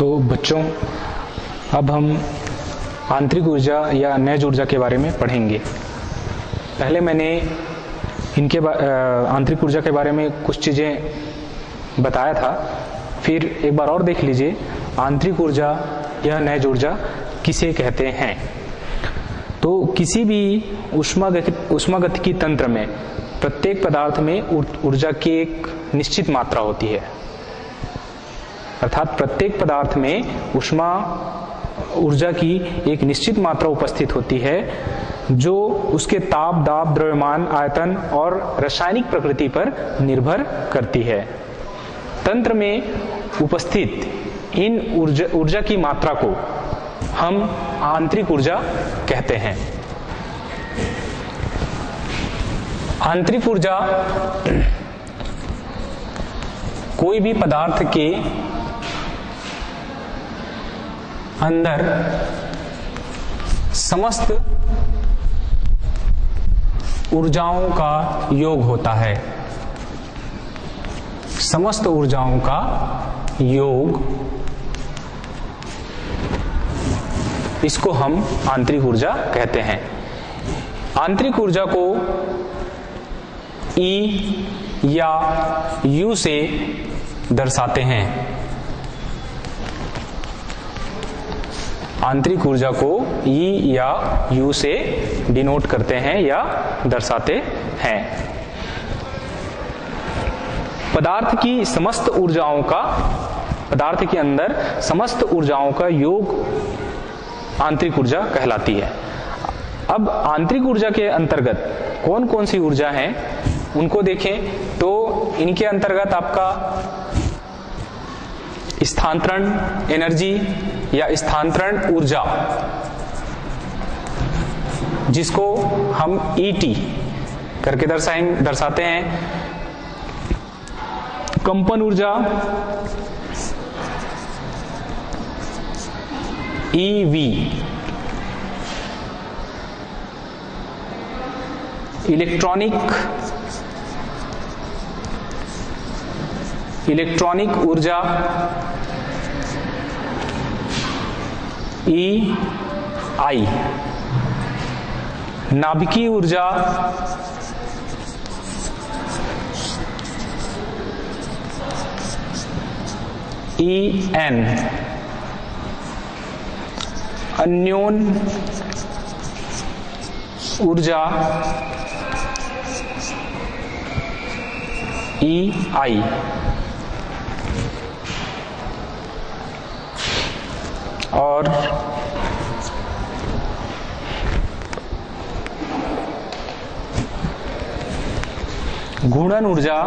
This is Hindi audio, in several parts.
तो बच्चों, अब हम आंतरिक ऊर्जा या नैज ऊर्जा के बारे में पढ़ेंगे। पहले मैंने इनके आंतरिक ऊर्जा के बारे में कुछ चीज़ें बताया था, फिर एक बार और देख लीजिए आंतरिक ऊर्जा या नैज ऊर्जा किसे कहते हैं। तो किसी भी ऊष्मागतिकी तंत्र में प्रत्येक पदार्थ में ऊर्जा की एक निश्चित मात्रा होती है, अर्थात प्रत्येक पदार्थ में ऊर्जा की एक निश्चित मात्रा उपस्थित होती है जो उसके ताप, दाब, द्रव्यमान, आयतन और रासायनिक प्रकृति पर निर्भर करती है। तंत्र में उपस्थित इन ऊर्जा की मात्रा को हम आंतरिक ऊर्जा कहते हैं। आंतरिक ऊर्जा कोई भी पदार्थ के अंदर समस्त ऊर्जाओं का योग होता है। समस्त ऊर्जाओं का योग, इसको हम आंतरिक ऊर्जा कहते हैं। आंतरिक ऊर्जा को E या U से दर्शाते हैं। आंतरिक ऊर्जा को E या U से डिनोट करते हैं या दर्शाते हैं। पदार्थ की समस्त ऊर्जाओं का, पदार्थ के अंदर समस्त ऊर्जाओं का योग आंतरिक ऊर्जा कहलाती है। अब आंतरिक ऊर्जा के अंतर्गत कौन कौन सी ऊर्जा हैं उनको देखें तो इनके अंतर्गत आपका स्थानांतरण एनर्जी या स्थानांतरण ऊर्जा, जिसको हम ET करके दर्शाते हैं। कंपन ऊर्जा EV, इलेक्ट्रॉनिक ऊर्जा EI, नाभिकीय ऊर्जा EN, अन्योन ऊर्जा EI, और घूर्णन ऊर्जा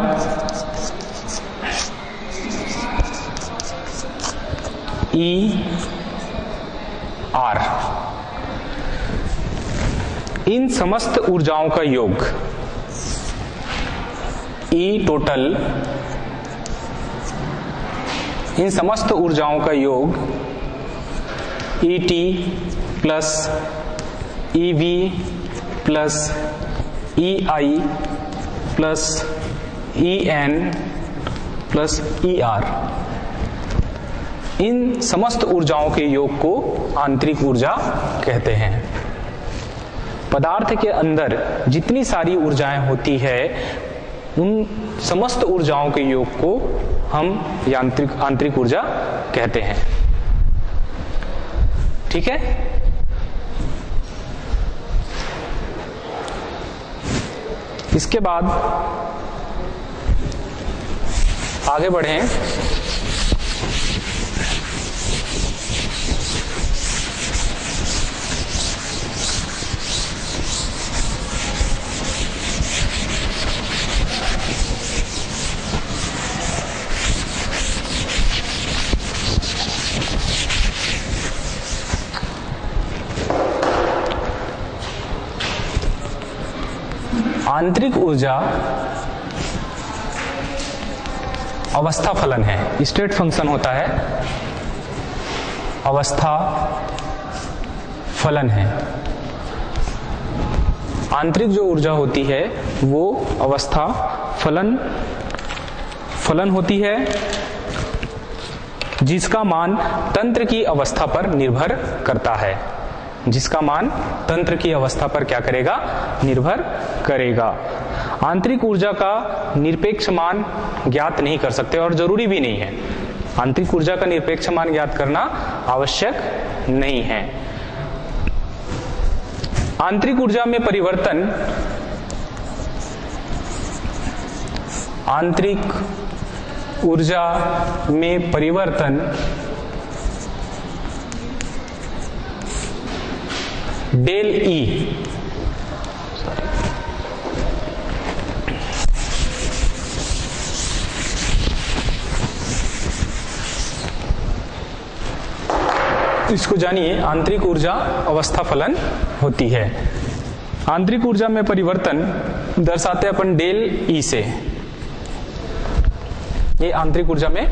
ER। इन समस्त ऊर्जाओं का योग E टोटल, इन समस्त ऊर्जाओं का योग ET plus EV plus EI plus EN plus ER, इन समस्त ऊर्जाओं के योग को आंतरिक ऊर्जा कहते हैं। पदार्थ के अंदर जितनी सारी ऊर्जाएं होती है उन समस्त ऊर्जाओं के योग को हम आंतरिक ऊर्जा कहते हैं। ठीक है। इसके बाद आगे बढ़ें। आंतरिक ऊर्जा अवस्था फलन है, स्टेट फंक्शन होता है, अवस्था फलन है। आंतरिक जो ऊर्जा होती है वो अवस्था फलन होती है, जिसका मान तंत्र की अवस्था पर निर्भर करता है। जिसका मान तंत्र की अवस्था पर क्या करेगा? निर्भर करेगा। आंतरिक ऊर्जा का निरपेक्ष मान ज्ञात नहीं कर सकते और जरूरी भी नहीं है। आंतरिक ऊर्जा का निरपेक्ष मान ज्ञात करना आवश्यक नहीं है। आंतरिक ऊर्जा में परिवर्तन आंतरिक ऊर्जा में परिवर्तन डेल ई इसको जानिए, आंतरिक ऊर्जा अवस्था फलन होती है। आंतरिक ऊर्जा में परिवर्तन दर्शाते अपन डेल ई से। ये आंतरिक ऊर्जा में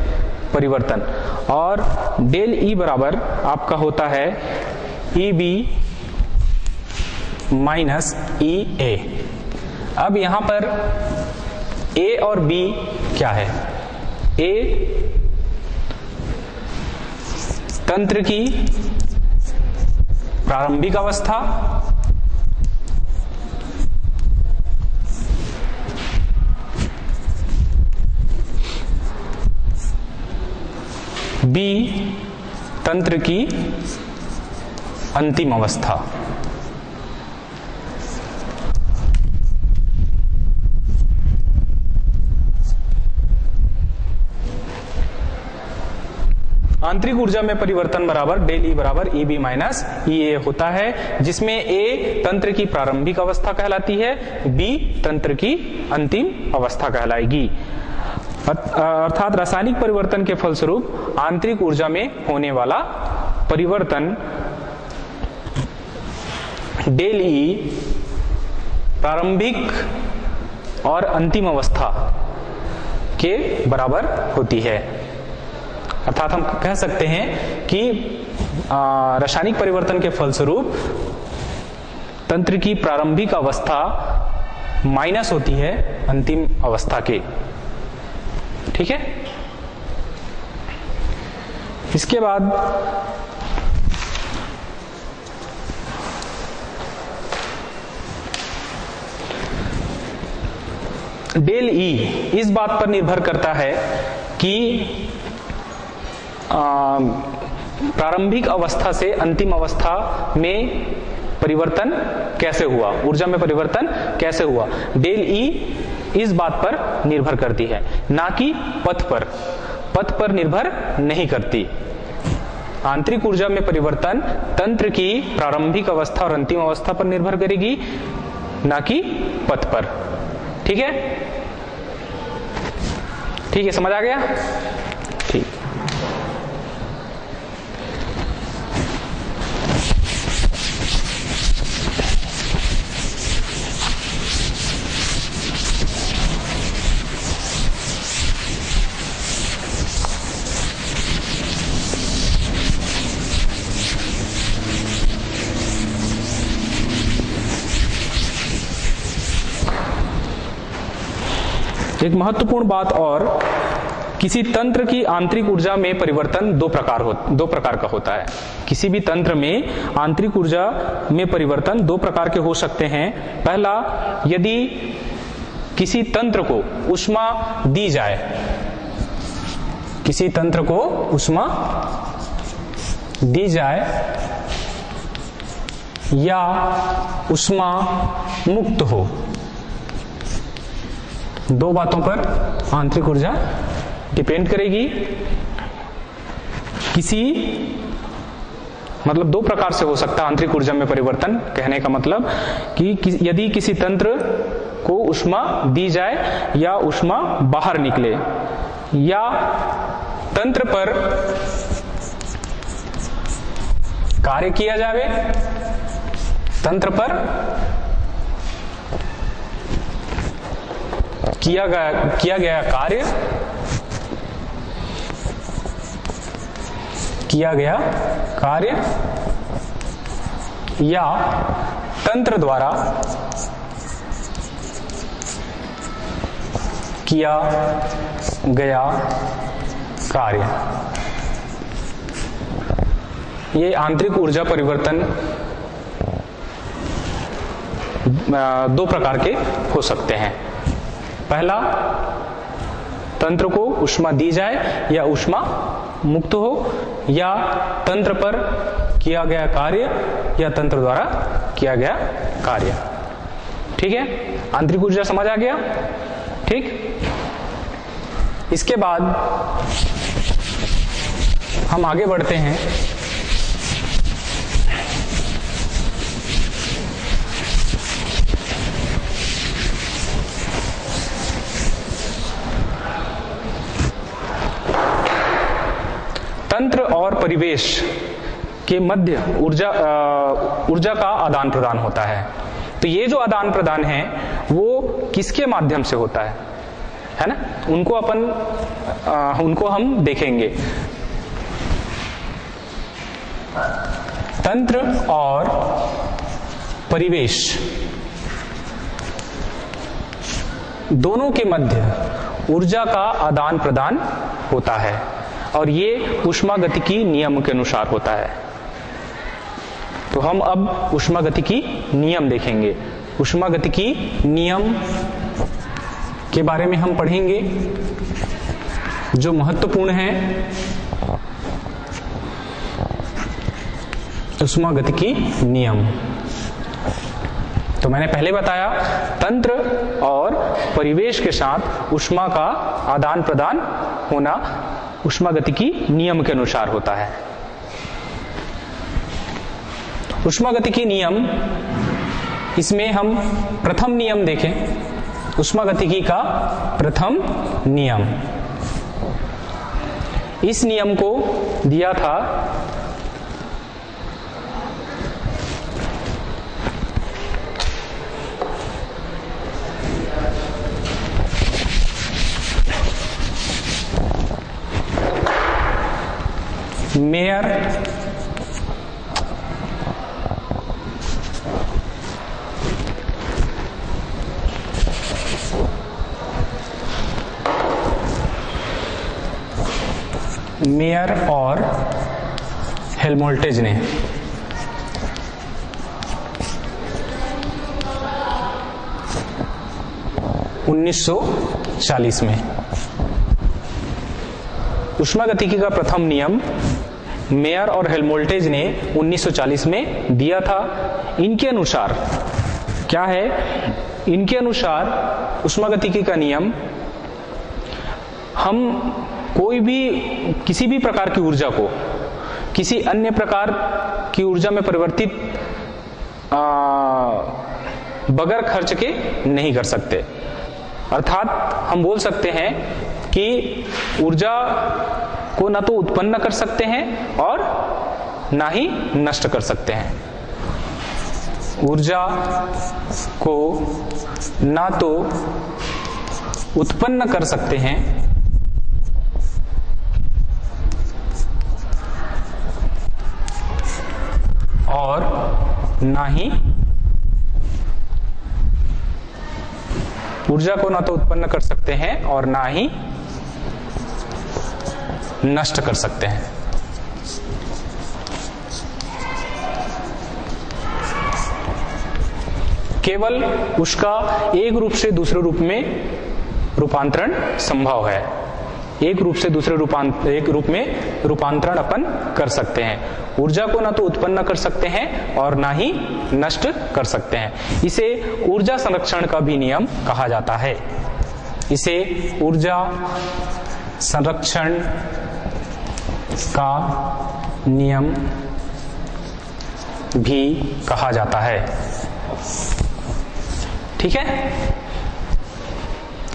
परिवर्तन, और डेल ई बराबर आपका होता है ई बी माइनस ई ए। अब यहां पर ए और बी क्या है? ए तंत्र की प्रारंभिक अवस्था, बी तंत्र की अंतिम अवस्था। आंतरिक ऊर्जा में परिवर्तन बराबर डेल ई बराबर ई बी माइनस ई ए होता है, जिसमें ए तंत्र की प्रारंभिक अवस्था कहलाती है, बी तंत्र की अंतिम अवस्था कहलाएगी। अर्थात रासायनिक परिवर्तन के फलस्वरूप आंतरिक ऊर्जा में होने वाला परिवर्तन डेल ई प्रारंभिक और अंतिम अवस्था के बराबर होती है। अर्थात हम कह सकते हैं कि रासायनिक परिवर्तन के फलस्वरूप तंत्र की प्रारंभिक अवस्था माइनस होती है अंतिम अवस्था के। ठीक है। इसके बाद डेल ई इस बात पर निर्भर करता है कि प्रारंभिक अवस्था से अंतिम अवस्था में परिवर्तन कैसे हुआ, ऊर्जा में परिवर्तन कैसे हुआ। डेल ई इस बात पर निर्भर करती है, ना कि पथ पर। पथ पर निर्भर नहीं करती। आंतरिक ऊर्जा में परिवर्तन तंत्र की प्रारंभिक अवस्था और अंतिम अवस्था पर निर्भर करेगी, ना कि पथ पर। ठीक है, ठीक है, समझ आ गया? ठीक। एक महत्वपूर्ण बात और, किसी तंत्र की आंतरिक ऊर्जा में परिवर्तन दो प्रकार का होता है। किसी भी तंत्र में आंतरिक ऊर्जा में परिवर्तन दो प्रकार के हो सकते हैं। पहला, यदि किसी तंत्र को ऊष्मा दी जाए, किसी तंत्र को ऊष्मा दी जाए या ऊष्मा मुक्त हो, दो बातों पर आंतरिक ऊर्जा डिपेंड करेगी। किसी मतलब दो प्रकार से हो सकता है आंतरिक ऊर्जा में परिवर्तन। कहने का मतलब कि यदि किसी तंत्र को ऊष्मा दी जाए या ऊष्मा बाहर निकले, या तंत्र पर कार्य किया जाए, तंत्र पर किया गया कार्य या तंत्र द्वारा किया गया कार्य। ये आंतरिक ऊर्जा परिवर्तन दो प्रकार के हो सकते हैं। पहला, तंत्र को ऊष्मा दी जाए या ऊष्मा मुक्त हो, या तंत्र पर किया गया कार्य या तंत्र द्वारा किया गया कार्य। ठीक है, आंतरिक ऊर्जा समझ आ गया। ठीक, इसके बाद हम आगे बढ़ते हैं। तंत्र और परिवेश के मध्य ऊर्जा का आदान प्रदान होता है। तो ये जो आदान प्रदान है वो किसके माध्यम से होता है ना, उनको हम देखेंगे। तंत्र और परिवेश दोनों के मध्य ऊर्जा का आदान प्रदान होता है और ये ऊष्मागतिकी नियम के अनुसार होता है। तो हम अब ऊष्मागतिकी नियम देखेंगे। ऊष्मागतिकी नियम के बारे में हम पढ़ेंगे जो महत्वपूर्ण है। ऊष्मागतिकी नियम तो मैंने पहले बताया, तंत्र और परिवेश के साथ ऊष्मा का आदान प्रदान होना ऊष्मागतिकी नियम के अनुसार होता है। ऊष्मागतिकी नियम, इसमें हम प्रथम नियम देखें। ऊष्मागतिकी का प्रथम नियम, इस नियम को दिया था मेयर और हेल्महोल्ट्ज़ ने (1940) में ऊष्मागतिकी का प्रथम नियम मेयर और हेल्महोल्ट्ज़ ने 1940 में दिया था। इनके अनुसार क्या है, इनके अनुसार ऊष्मागतिकी का नियम, हम कोई भी किसी भी प्रकार की ऊर्जा को किसी अन्य प्रकार की ऊर्जा में परिवर्तित बगैर खर्च के नहीं कर सकते। अर्थात हम बोल सकते हैं कि ऊर्जा को ना तो उत्पन्न कर सकते हैं और ना ही नष्ट कर सकते हैं। ऊर्जा को ना तो उत्पन्न कर सकते हैं और ना ही ऊर्जा को ना तो उत्पन्न कर सकते हैं और ना ही नष्ट कर सकते हैं। केवल उसका एक रूप से दूसरे रूप में रूपांतरण संभव है। एक रूप से दूसरे एक रूप में रूपांतरण अपन कर सकते हैं। ऊर्जा को ना तो उत्पन्न कर सकते हैं और ना ही नष्ट कर सकते हैं। इसे ऊर्जा संरक्षण का भी नियम कहा जाता है। इसे ऊर्जा संरक्षण का नियम भी कहा जाता है। ठीक है,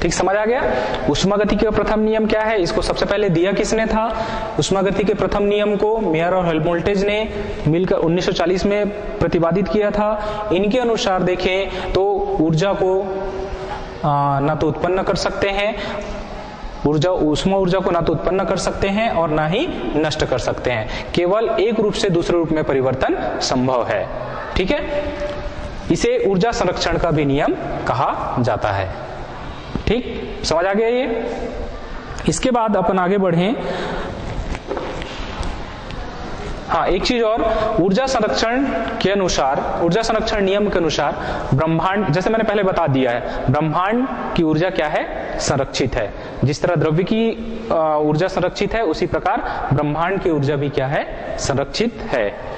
ठीक समझ आ गया। ऊष्मागतिकी का प्रथम नियम क्या है, इसको सबसे पहले दिया किसने था? ऊष्मागतिकी के प्रथम नियम को मेयर और हेल्महोल्ट्ज़ ने मिलकर 1940 में प्रतिपादित किया था। इनके अनुसार देखें तो ऊर्जा को ना तो उत्पन्न कर सकते हैं, ऊष्मा ऊर्जा को ना तो उत्पन्न कर सकते हैं और ना ही नष्ट कर सकते हैं। केवल एक रूप से दूसरे रूप में परिवर्तन संभव है। ठीक है, इसे ऊर्जा संरक्षण का भी नियम कहा जाता है। ठीक, समझ आ गया ये। इसके बाद अपन आगे बढ़ें। हाँ, एक चीज और, ऊर्जा संरक्षण के अनुसार, ऊर्जा संरक्षण नियम के अनुसार ब्रह्मांड, जैसे मैंने पहले बता दिया है, ब्रह्मांड की ऊर्जा क्या है, संरक्षित है। जिस तरह द्रव्य की ऊर्जा संरक्षित है, उसी प्रकार ब्रह्मांड की ऊर्जा भी क्या है, संरक्षित है।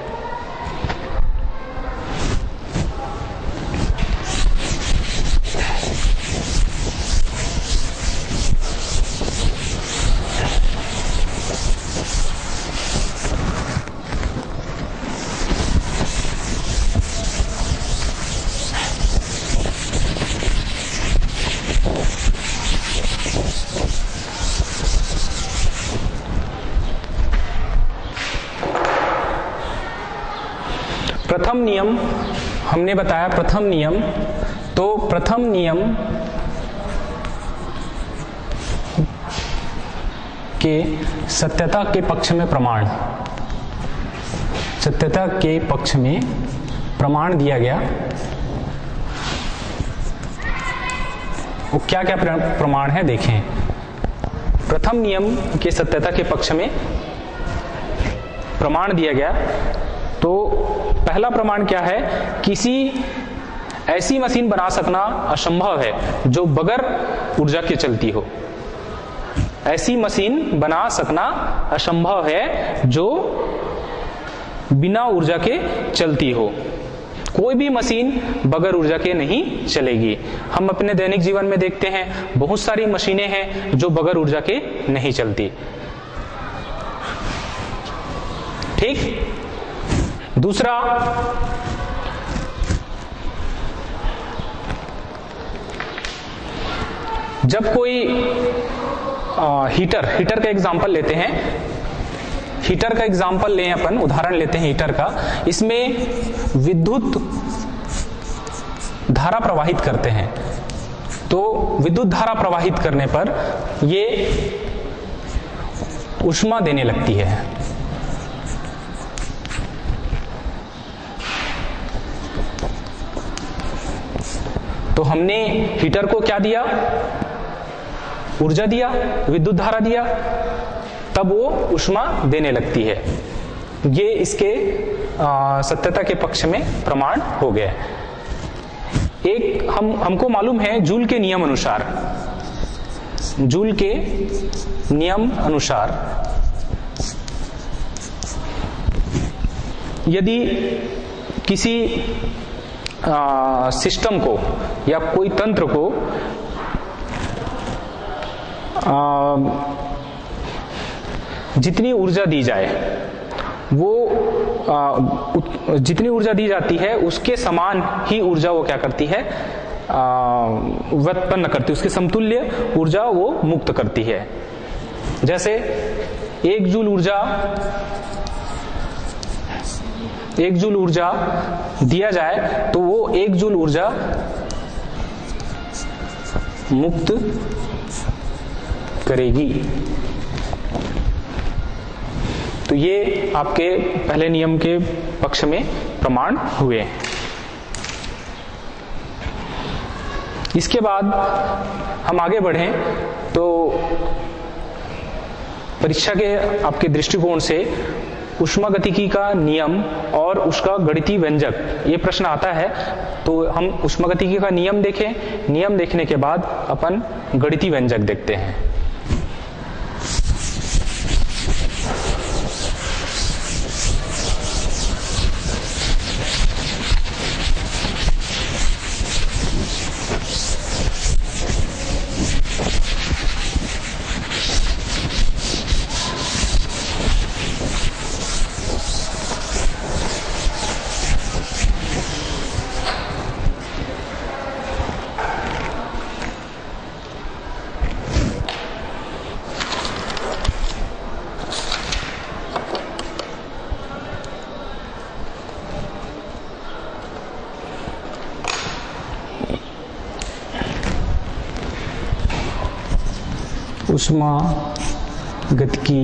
प्रथम नियम हमने बताया, प्रथम नियम, तो प्रथम नियम के सत्यता के पक्ष में प्रमाण, सत्यता के पक्ष में प्रमाण दिया गया। वो क्या क्या प्रमाण है देखें। प्रथम नियम के सत्यता के पक्ष में प्रमाण दिया गया, तो पहला प्रमाण क्या है, किसी ऐसी मशीन बना सकना असंभव है जो बगैर ऊर्जा के चलती हो। ऐसी मशीन बना सकना असंभव है जो बिना ऊर्जा के चलती हो। कोई भी मशीन बगैर ऊर्जा के नहीं चलेगी। हम अपने दैनिक जीवन में देखते हैं, बहुत सारी मशीनें हैं जो बगैर ऊर्जा के नहीं चलती। ठीक। दूसरा, जब कोई हीटर का एग्जांपल लेते हैं, हीटर का एग्जांपल लें, अपन उदाहरण लेते हैं हीटर का। इसमें विद्युत धारा प्रवाहित करते हैं, तो विद्युत धारा प्रवाहित करने पर ये ऊष्मा देने लगती है। तो हमने हीटर को क्या दिया, ऊर्जा दिया, विद्युत धारा दिया, तब वो ऊष्मा देने लगती है। ये इसके सत्यता के पक्ष में प्रमाण हो गया। एक हमको मालूम है जूल के नियम अनुसार, जूल के नियम अनुसार यदि किसी सिस्टम को या कोई तंत्र को जितनी ऊर्जा दी जाए, वो जितनी ऊर्जा दी जाती है उसके समान ही ऊर्जा वो क्या करती है, व्युत्पन्न करती है, उसके समतुल्य ऊर्जा वो मुक्त करती है। जैसे 1 जूल ऊर्जा दिया जाए तो वो 1 जूल ऊर्जा मुक्त करेगी। तो ये आपके पहले नियम के पक्ष में प्रमाण हुए। इसके बाद हम आगे बढ़ें तो परीक्षा के आपके दृष्टिकोण से ऊष्मागतिकी का नियम और उसका गणितीय व्यंजक, ये प्रश्न आता है। तो हम ऊष्मागतिकी का नियम देखें, नियम देखने के बाद अपन गणितीय व्यंजक देखते हैं। ऊष्मागतिकी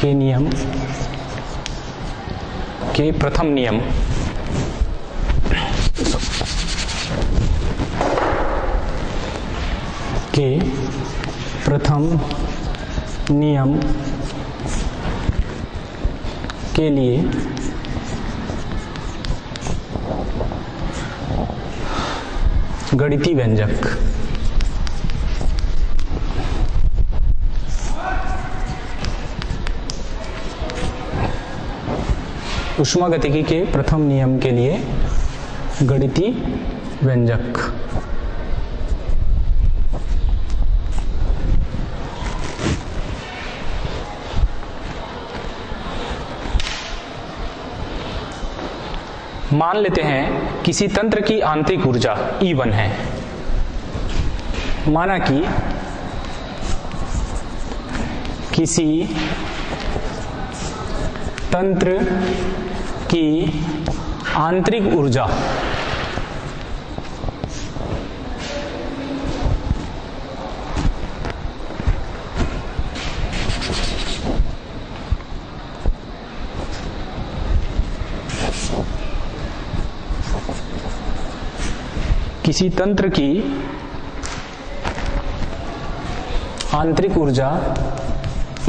के नियम के प्रथम नियम के प्रथम नियम के लिए गणितीय व्यंजक। ऊष्मागतिकी के प्रथम नियम के लिए गणितीय व्यंजक। मान लेते हैं किसी तंत्र की आंतरिक ऊर्जा E1 है। माना कि किसी तंत्र की आंतरिक ऊर्जा किसी तंत्र की आंतरिक ऊर्जा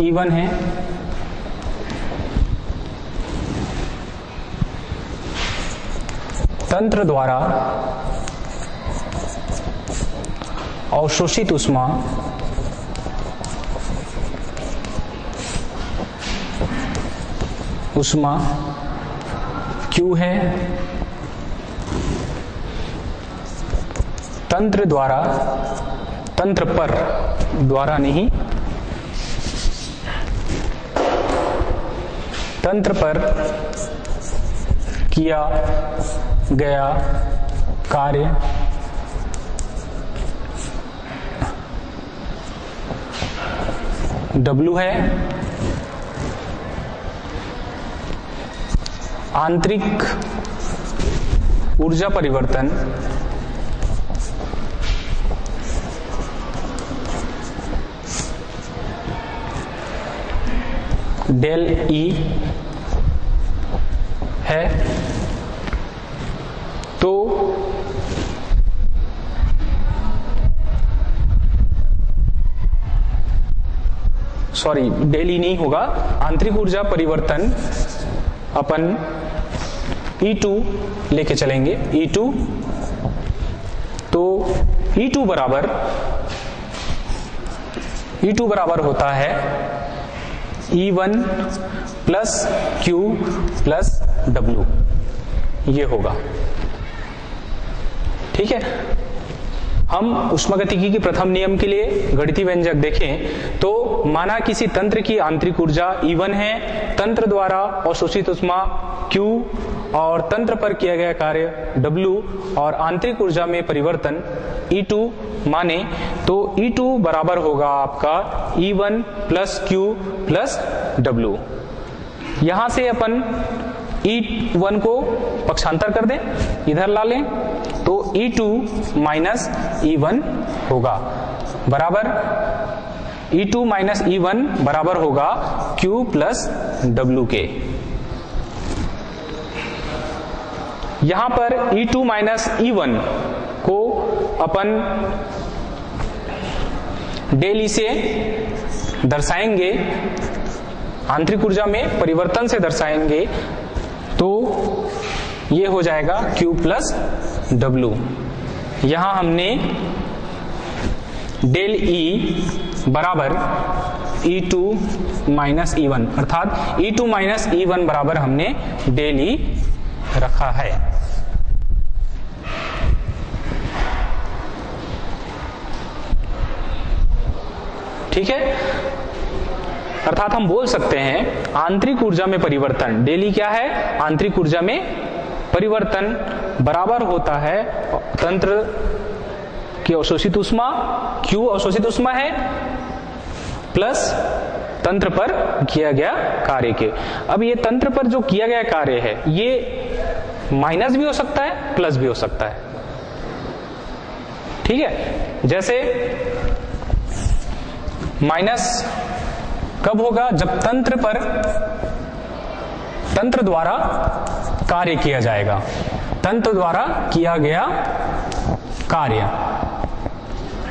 E1 है। तंत्र द्वारा अवशोषित ऊष्मा Q है। तंत्र पर द्वारा नहीं, तंत्र पर किया गया कार्य W है। आंतरिक ऊर्जा परिवर्तन डेल E है। तो सॉरी, डेल E नहीं होगा, आंतरिक ऊर्जा परिवर्तन अपन E2 लेके चलेंगे। E2 तो E2 बराबर होता है E1 plus Q plus W, ये होगा। ठीक है, हम ऊष्मागतिकी के प्रथम नियम के लिए गणितीय व्यंजक देखें तो माना किसी तंत्र की आंतरिक ऊर्जा E1 है, तंत्र द्वारा अवशोषित ऊष्मा Q और तंत्र पर किया गया कार्य W और आंतरिक ऊर्जा में परिवर्तन E2 माने तो E2 बराबर होगा आपका E1 plus Q plus W। यहां से अपन E1 को पक्षांतर कर दें, इधर ला लें तो E2 माइनस E1 होगा बराबर E2 माइनस E1 बराबर होगा Q प्लस W के। यहां पर E2 माइनस E1 को अपन डेल E से दर्शाएंगे, आंतरिक ऊर्जा में परिवर्तन से दर्शाएंगे तो ये हो जाएगा Q प्लस W। यहां हमने डेल E बराबर E2 माइनस E1 अर्थात E2 माइनस E1 बराबर हमने डेल E रखा है। ठीक है, अर्थात हम बोल सकते हैं आंतरिक ऊर्जा में परिवर्तन डेल E क्या है, आंतरिक ऊर्जा में परिवर्तन बराबर होता है तंत्र की अवशोषित ऊष्मा Q अवशोषित ऊष्मा है प्लस तंत्र पर किया गया कार्य के। अब ये तंत्र पर जो किया गया कार्य है ये माइनस भी हो सकता है प्लस भी हो सकता है। ठीक है, जैसे माइनस कब होगा, जब तंत्र द्वारा कार्य किया जाएगा, तंत्र द्वारा किया गया कार्य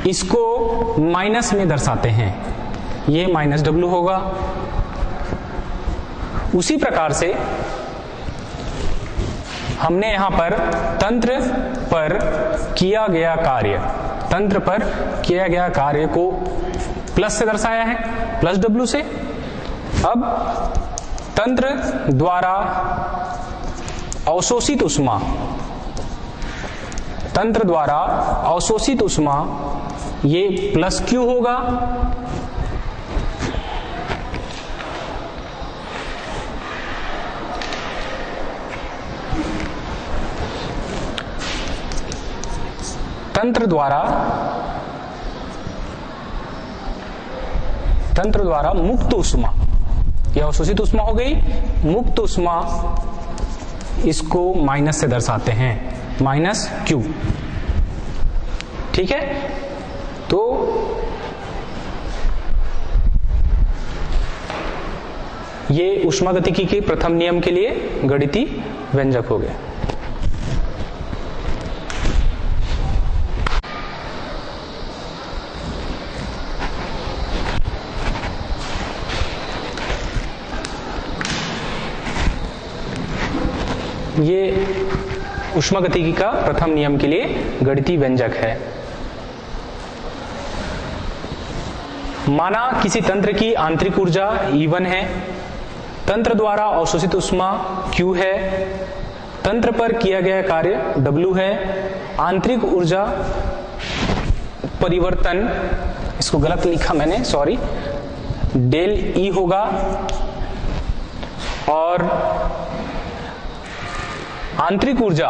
इसको माइनस में दर्शाते हैं। ये माइनस डब्ल्यू होगा। उसी प्रकार से हमने यहां पर तंत्र पर किया गया कार्य को प्लस से दर्शाया है, प्लस डब्ल्यू से। अब तंत्र द्वारा अवशोषित ऊष्मा ये प्लस क्यू होगा। तंत्र द्वारा मुक्त ऊष्मा, यह अवशोषित ऊष्मा हो गई। मुक्त ऊष्मा इसको माइनस से दर्शाते हैं, माइनस क्यू। ठीक है, तो ये ऊष्मागतिकी के प्रथम नियम के लिए गणितीय व्यंजक हो गया। ये ऊष्मागतिकी का प्रथम नियम के लिए गणितीय व्यंजक है। माना किसी तंत्र की आंतरिक ऊर्जा E1 है, तंत्र द्वारा अवशोषित ऊष्मा Q है, तंत्र पर किया गया कार्य W है, आंतरिक ऊर्जा परिवर्तन, इसको गलत लिखा मैंने, सॉरी, डेल E होगा, और आंतरिक ऊर्जा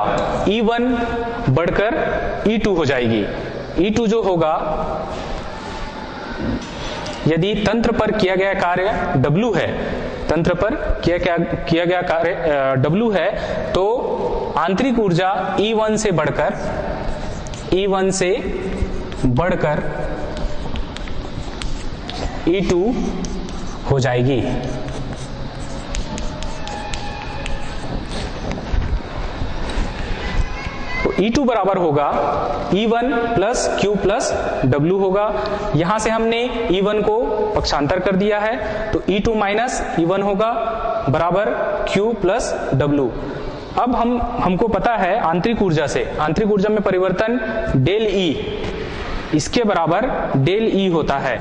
E1 बढ़कर E2 हो जाएगी। E2 जो होगा, यदि तंत्र पर किया गया कार्य W है, तंत्र पर किया गया कार्य W है, तो आंतरिक ऊर्जा E1 से बढ़कर E2 हो जाएगी। E2 बराबर होगा E1 plus Q plus W होगा। यहां से हमने E1 को पक्षांतर कर दिया है, तो E2 माइनस E1 होगा बराबर Q प्लस W। अब हमको पता है आंतरिक ऊर्जा में परिवर्तन डेल E, इसके बराबर डेल E होता है।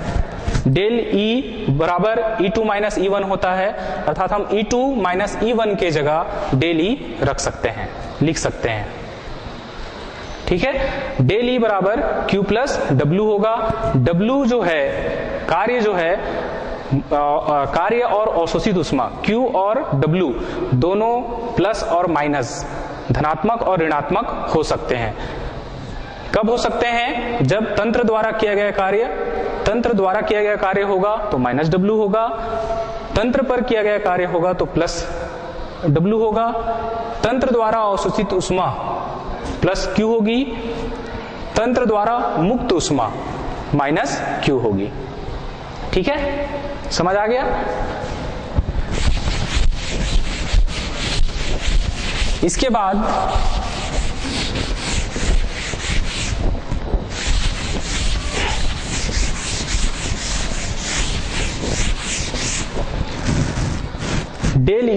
डेल E बराबर E2 माइनस E1 होता है, अर्थात हम E2 माइनस E1 के जगह डेल E लिख सकते हैं। ठीक है, डेल E बराबर Q प्लस W होगा। W जो है, कार्य और अवशोषित ऊष्मा Q और W दोनों प्लस और माइनस, धनात्मक और ऋणात्मक हो सकते हैं। कब हो सकते हैं? जब तंत्र द्वारा किया गया कार्य होगा तो माइनस W होगा, तंत्र पर किया गया कार्य होगा तो प्लस W होगा, तंत्र द्वारा अवशोषित ऊष्मा प्लस Q होगी, तंत्र द्वारा मुक्त ऊष्मा माइनस Q होगी। ठीक है, समझ आ गया? इसके बाद डेल E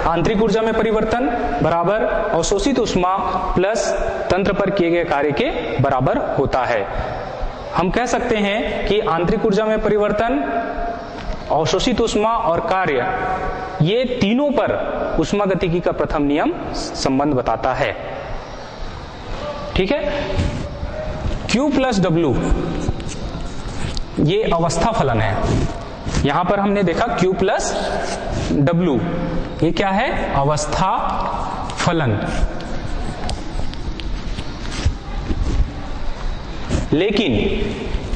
आंतरिक ऊर्जा में परिवर्तन बराबर अवशोषित ऊष्मा प्लस तंत्र पर किए गए कार्य के बराबर होता है। हम कह सकते हैं कि आंतरिक ऊर्जा में परिवर्तन, अवशोषित ऊष्मा और कार्य, ये तीनों पर ऊष्मागतिकी का प्रथम नियम संबंध बताता है। ठीक है, Q प्लस W ये अवस्था फलन है। यहां पर हमने देखा Q प्लस W, ये क्या है? अवस्था फलन। लेकिन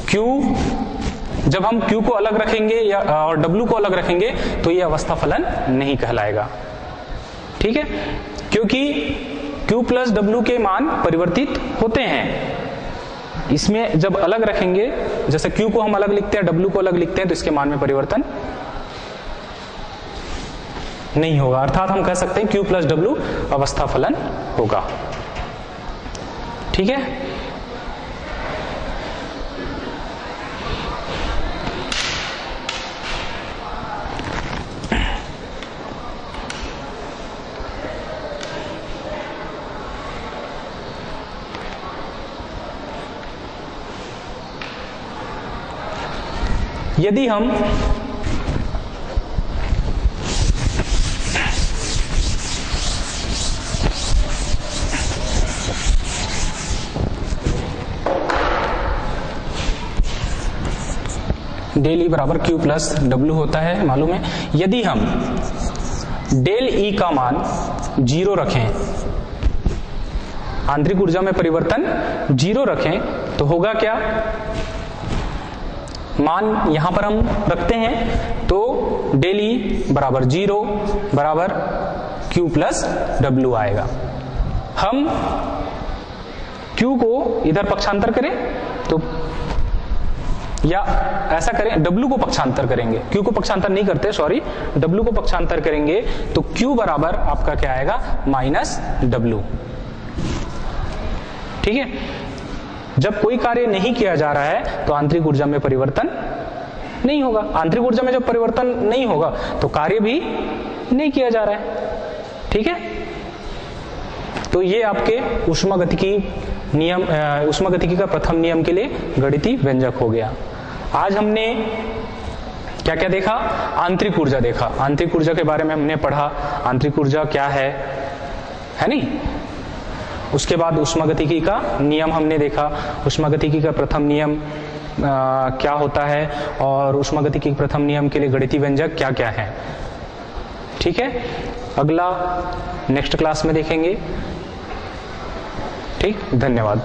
Q, जब हम Q को अलग रखेंगे और W को अलग रखेंगे तो ये अवस्था फलन नहीं कहलाएगा। ठीक है, क्योंकि Q प्लस W के मान परिवर्तित होते हैं। इसमें जब अलग रखेंगे, जैसे Q को हम अलग लिखते हैं, W को अलग लिखते हैं, तो इसके मान में परिवर्तन नहीं होगा। अर्थात हम कह सकते हैं Q प्लस W अवस्था फलन होगा। ठीक है, यदि हम डेल ई बराबर क्यू प्लस डब्ल्यू होता है मालूम है। यदि हम डेल ई का मान 0 रखें, आंतरिक ऊर्जा में परिवर्तन 0 रखें, तो होगा क्या, मान यहां पर हम रखते हैं तो डेल ई बराबर 0 बराबर क्यू प्लस डब्ल्यू आएगा। हम क्यू को इधर पक्षांतर करें तो, या ऐसा करें W को पक्षांतर करेंगे, Q को पक्षांतर नहीं करते, सॉरी, W को पक्षांतर करेंगे तो Q बराबर आपका क्या आएगा, माइनस W। ठीक है, जब कोई कार्य नहीं किया जा रहा है तो आंतरिक ऊर्जा में परिवर्तन नहीं होगा। आंतरिक ऊर्जा में जब परिवर्तन नहीं होगा तो कार्य भी नहीं किया जा रहा है। ठीक है, तो ये आपके ऊष्मागतिकी नियम, ऊष्मागतिकी का प्रथम नियम के लिए गणितीय व्यंजक हो गया। आज हमने क्या क्या देखा, आंतरिक ऊर्जा देखा, आंतरिक ऊर्जा के बारे में हमने पढ़ा, आंतरिक ऊर्जा क्या है नहीं। उसके बाद ऊष्मागतिकी का नियम हमने देखा, ऊष्मागतिकी का प्रथम नियम क्या होता है और ऊष्मागतिकी के प्रथम नियम के लिए गणितीय व्यंजक क्या क्या है। ठीक है, अगला नेक्स्ट क्लास में देखेंगे। ठीक, धन्यवाद।